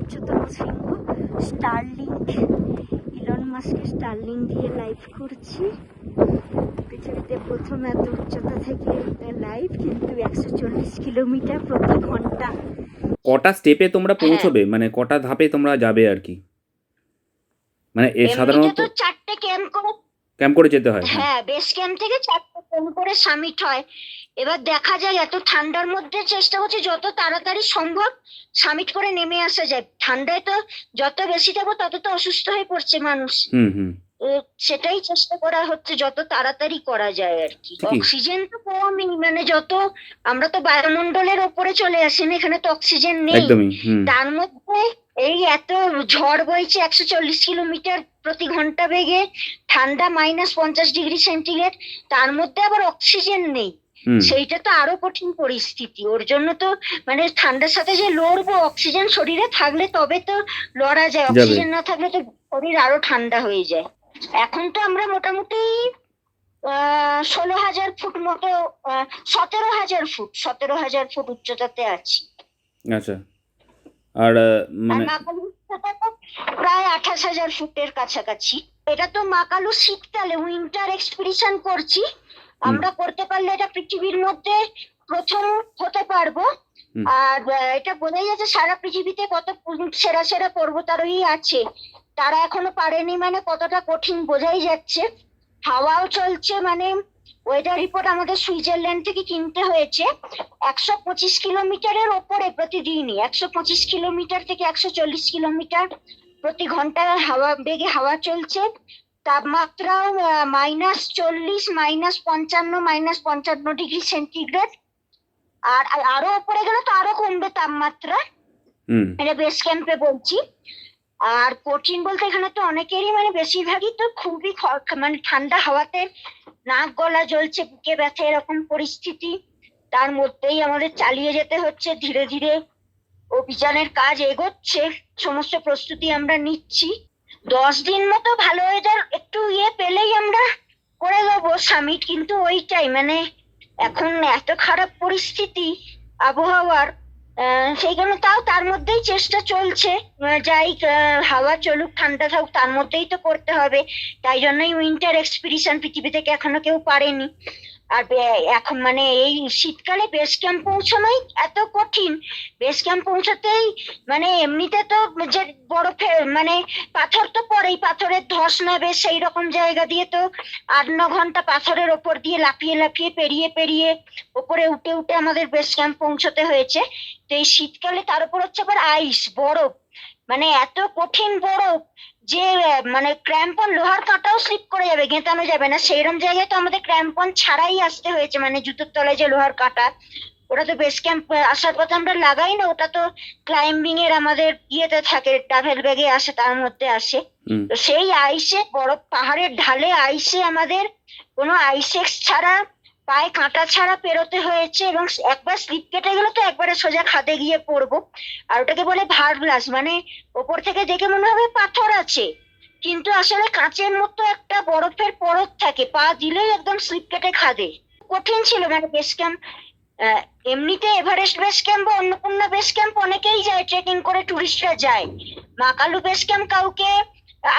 উচ্চতম শৃঙ্গ Starlink, Elon মাস্কের স্টারলিংক দিয়ে লাইভ করছি। পৃথিবীতে প্রথম এত উচ্চতা থেকে লাইভ, কিন্তু 140 কিলোমিটার প্রতি ঘন্টা। কটা স্টেপে তোমরা পৌঁছবে, মানে কটা ধাপে তোমরা যাবে আর কি? মানে সাধারণত 4টে ক্যাম্প করে যেতে হয়। হ্যাঁ, বেস ক্যাম্প থেকে 4টে ক্যাম্প করে সামিট হয়। এবার দেখা যায়, এত ঠান্ডার মধ্যে চেষ্টা করছি যত তাড়াতাড়ি সম্ভব সামিট করে নেমে আসা যায়। ঠান্ডায় তো যত বেশি থাকবো তত তো অসুস্থ হয়ে পড়ছে মানুষ। সেটাই চেষ্টা করা হচ্ছে যত তাড়াতাড়ি করা যায় আর কি। অক্সিজেন তো কমই, মানে যত আমরা তো বায়ুমণ্ডলের ওপরে চলে আসি না, এখানে তো অক্সিজেন নেই। তার মধ্যে এই এত ঝড় বইছে 140 কিলোমিটার প্রতি ঘন্টা বেগে, ঠান্ডা -50 ডিগ্রি সেন্টিগ্রেড, তার মধ্যে আবার অক্সিজেন নেই। সেইটা তো আরো কঠিন পরিস্থিতি। ওর জন্য তো মানে ঠান্ডার সাথে যে লড়বো, অক্সিজেন শরীরে থাকলে তবে তো লড়া যায়, অক্সিজেন না থাকলে তো শরীর আরো ঠান্ডা হয়ে যায়। এখন তো আমরা মোটামুটি 16,000 ফুট মতো, 17,000 ফুট উচ্চতাতে আছি। আচ্ছা, আর মাকালু প্রায় 28,000 ফুটের কাছাকাছি। এটা তো মাকালু শীতকালে উইন্টার এক্সপিডিশন করছি। আমরা করতে পারলে এটা পৃথিবীর মধ্যে প্রথম হতে পারবো। আর এটা বোঝাই যাচ্ছে সারা পৃথিবীতে কত সেরা সেরা পর্বতারোহী আছে, তারা এখনো পারেনি, মানে কতটা কঠিন বোঝাই যাচ্ছে। হাওয়াও চলছে, মানে ওয়েদার রিপোর্ট আমাদের সুইজারল্যান্ড থেকে কিনতে হয়েছে। 125 কিলোমিটারের ওপরে প্রতিদিনই, 125 কিলোমিটার থেকে 140 কিলোমিটার প্রতি ঘন্টায় হাওয়া বেগে হাওয়া চলছে। তাপমাত্রাও -40, -55 ডিগ্রি সেন্টিগ্রেড। আর আরো উপরে গেলে তো আরো কমবে তাপমাত্রা, এটা বেস ক্যাম্পে বলছি। আর কঠিন বলতে এখানে তো অনেকেরই, মানে বেশিরভাগই তো খুবই মানে ঠান্ডা হাওয়াতে নাক গলা জ্বলছে, বুকে ব্যথা, এরকম পরিস্থিতি। তার মধ্যেই আমাদের চালিয়ে যেতে হচ্ছে ধীরে ধীরে। অভিযানের কাজ এগোচ্ছে, সমস্ত প্রস্তুতি আমরা নিচ্ছি। 10 দিন মতো ভালো ওয়েদার একটু পেলেই আমরা করে দেবো সামিট। কিন্তু ওইটাই মানে এখন এত খারাপ পরিস্থিতি আবহাওয়ার, সেই কারণে তাও তার মধ্যেই চেষ্টা চলছে। যাই হাওয়া চলুক ঠান্ডা থাকুক, তার মধ্যেই তো করতে হবে। তাই জন্যই উইন্টার এক্সপিডিশন পৃথিবী থেকে এখনো কেউ পারেনি। আর এখন মানে এই শীতকালে বেস ক্যাম্প পৌঁছানোই এত কঠিন। বেস ক্যাম্প পৌঁছাতেই মানে এমনিতে তো যে বরফের মানে পাথর তো পরেই, পাথরের ধস নাবে, সেই রকম জায়গা দিয়ে তো 8-9 ঘন্টা পাথরের ওপর দিয়ে লাফিয়ে লাফিয়ে পেরিয়ে পেরিয়ে ওপরে উঠে উঠে আমাদের বেস ক্যাম্প পৌঁছতে হয়েছে। তো এই শীতকালে তার উপর হচ্ছে আবার আইস, বরফ, মানে এত কঠিন বরফ যে মানে ক্র্যাম্পন, লোহার কাঁটাও স্লিপ করে যাবে, গেঁথানো যাবে না। সেইরকম জায়গায় তো আমাদের ক্র্যাম্পন ছাড়াই আসতে হয়েছে, মানে জুতোর তলায় যে লোহার কাঁটা, ওটা তো বেস ক্যাম্প আসার পথে আমরা লাগাই না, ওটা তো ক্লাইম্বিং এর আমাদের ইয়েতে থাকে, ট্রাভেল ব্যাগে আসে, তার মধ্যে আসে। তো সেই আইসে, বরফ পাহাড়ের ঢালে আইসে আমাদের কোনো আইসেক্স ছাড়া, পায়ে কাঁটা ছাড়া পেরোতে হয়েছে। এবং একবার স্লিপ কেটে গেলে তো একবারে সোজা খাদে গিয়ে পড়বো। আর ওটাকে বলে ভার্গ্লাস, মানে ওপর থেকে দেখে মনে হবে পাথর আছে, কিন্তু আসলে কাঁচের মতো একটা বরফের পরত থাকে, পা দিলেই একদম স্লিপ কেটে খাদে। কঠিন ছিল মানে বেস ক্যাম্প। এমনিতে এভারেস্ট বেস ক্যাম্প বা অন্নপূর্ণা বেস ক্যাম্প অনেকেই যায়, ট্রেকিং করে টুরিস্টরা যায়। মাকালু বেস ক্যাম্প কাউকে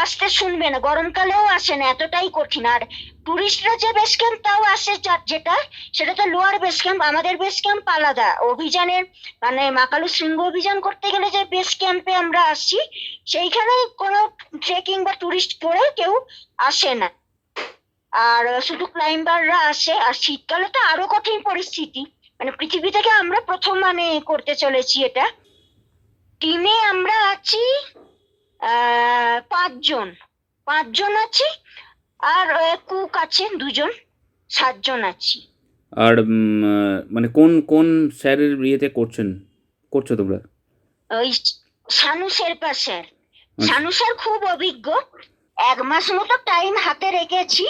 আসতে শুনবে না, গরমকালেও আসে না, এতটাই কঠিন। আর টুরিস্টরা যে বেস ক্যাম্প তাও আসে, যেটা সেটা তো লোয়ার বেস ক্যাম্প। আমাদের বেস ক্যাম্প আলাদা। অভিযানের মানে মাকালু শৃঙ্গ অভিযান করতে গেলে যে বেস ক্যাম্পে আমরা আসি, সেইখানে কোনো ট্রেকিং বা টুরিস্ট করে কেউ আসে না, আর শুধু ক্লাইম্বাররা আসে। আর শীতকালে তো আরো কঠিন পরিস্থিতি, মানে পৃথিবী থেকে আমরা প্রথম মানে করতে চলেছি এটা। টিমে আমরা আছি 5 জন আছি, আর কুক আছে 2 জন, 7 জন আছি। আর মানে কোন কোন স্যারের ইয়েতে করছো তোমরা? ওই শানু শেরপা স্যার। শানু স্যার খুব অভিজ্ঞ, 1 মাস মতো টাইম হাতে রেখেছি।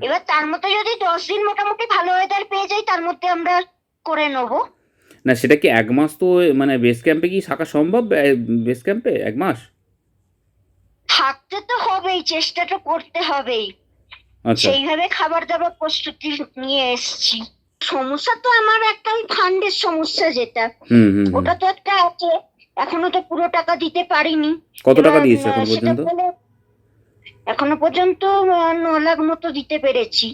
এবার তার মতো যদি 10 দিন মোটামুটি ভালো ওয়েদার পেয়ে যাই, তার মধ্যে আমরা করে নেবো। না, সেটা কি 1 মাস তো মানে বেস ক্যাম্পে কি থাকা সম্ভব? বেস ক্যাম্পে 1 মাস থাকতে তো হবেই, চেষ্টাটা করতে হবেই। সেইভাবে খাবার দাবার প্রস্তুতি নিয়ে এসেছি। সমস্যা তো আমার একটা ফান্ডের সমস্যা, যেটা ওটা তো একটা আছে। এখনো তো পুরো টাকা দিতে পারিনি। কত টাকা এবার, দিয়েছো এখন সেটা পর্যন্ত? বলে এখনো পর্যন্ত 9 লাখ মতো দিতে পেরেছি।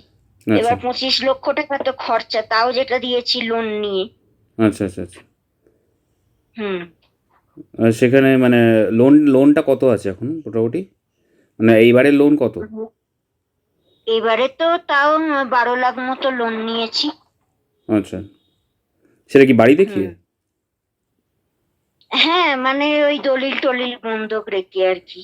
আচ্ছা এবার 25 লক্ষ টাকা তো খরচা, তাও যেটা দিয়েছি লোন নিয়ে। আচ্ছা আচ্ছা আচ্ছা। হুম। আর সেখানে মানে লোনটা কত আছে এখন মোটামুটি, মানে এইবারের লোন কত? এবারে তো তাও 12 লাখ মতো লোন নিয়েছি। আচ্ছা, সেটা কি বাড়ি দেখিয়ে? হুম। হ্যাঁ, মানে ওই দলিল টলিল বন্ধক রেখে আর কি।